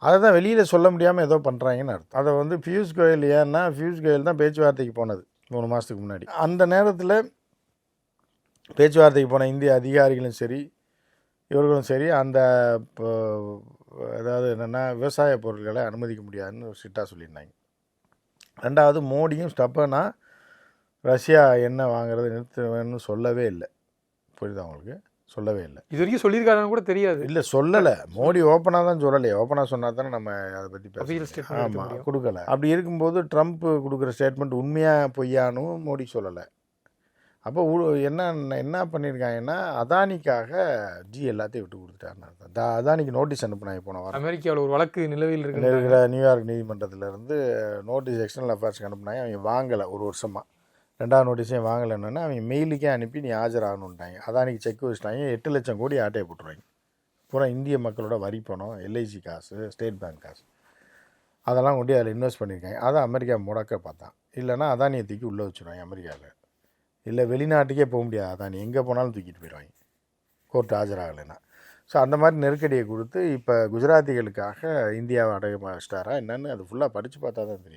அதை தான் வெளியில் சொல்ல முடியாமல் ஏதோ பண்ணுறாங்கன்னு அர்த்தம். அதை வந்து பியூஷ் கோயல் ஏன்னா பியூஷ் கோயல் தான் பேச்சுவார்த்தைக்கு போனது 3 மாதத்துக்கு முன்னாடி. அந்த நேரத்தில் பேச்சுவார்த்தைக்கு போன இந்திய அதிகாரிகளும் சரி இவர்களும் சரி அந்த அதாவது என்னென்னா விவசாய பொருட்களை அனுமதிக்க முடியாதுன்னு ஸ்ட்ரிக்டாக சொல்லியிருந்தாங்க. ரெண்டாவது மோடியும் ஸ்டப்பனாக ரஷ்யா எண்ணெய் வாங்குறதை நிறுத்துவேன்னு சொல்லவே இல்லை. புரியுதா உங்களுக்கு? சொல்லவே இல்லை. இது வரைக்கும் சொல்லியிருக்காருன்னு கூட தெரியாது. இல்லை சொல்லலை. மோடி ஓப்பனாக தான் சொல்லலையே. ஓப்பனாக சொன்னால் தானே நம்ம அதை பற்றி பேச. ஆமாம், கொடுக்கல. அப்படி இருக்கும்போது ட்ரம்ப் கொடுக்குற ஸ்டேட்மெண்ட் உண்மையாக பொய்யானும் மோடி சொல்லலை. அப்போ என்ன பண்ணியிருக்காங்கன்னா அதானிக்காக எல்லாத்தையும் விட்டு கொடுத்துட்டாருன்னு. அதானிக்கு நோட்டீஸ் அனுப்புனாங்க போன வாரம். அமெரிக்காவில் ஒரு வழக்கு நிலுவையில் இருக்கிற நியூயார்க் நீதிமன்றத்திலேருந்து நோட்டீஸ் எக்ஸ்டர்னல் அஃபேர்ஸ்க்கு அனுப்புனாங்க. அவங்க வாங்கலை. ஒரு வருஷமாக 2வது நோட்டீஸையும் வாங்கலைன்னா அவங்க மெயிலுக்கே அனுப்பி நீ ஆஜராகணுன்ட்டாங்க. அதானிக்கு செக் வச்சுட்டாங்க. 8 லட்சம் கோடி ஆட்டையை போட்டுருவாங்க. பூரா இந்திய மக்களோட வரி பணம், எல்ஐசி காசு, ஸ்டேட் பேங்க் காசு, அதெல்லாம் கொண்டு அதில் இன்வெஸ்ட் பண்ணியிருக்காங்க. அதை அமெரிக்கா முடக்க பார்த்தான். இல்லைனா அதானியை தூக்கி உள்ளே வச்சுருவாங்க அமெரிக்காவில். இல்லை வெளிநாட்டுக்கே போக முடியாது. அதானி எங்கே போனாலும் தூக்கிட்டு போயிடுவாங்க கோர்ட் ஆஜராகலைன்னா. ஸோ அந்த மாதிரி நெருக்கடியை கொடுத்து இப்போ குஜராத்திகளுக்காக இந்தியாவை அடைய வச்சிட்டாரா என்னன்னு அது ஃபுல்லாக படித்து பார்த்தா தான் தெரியும்.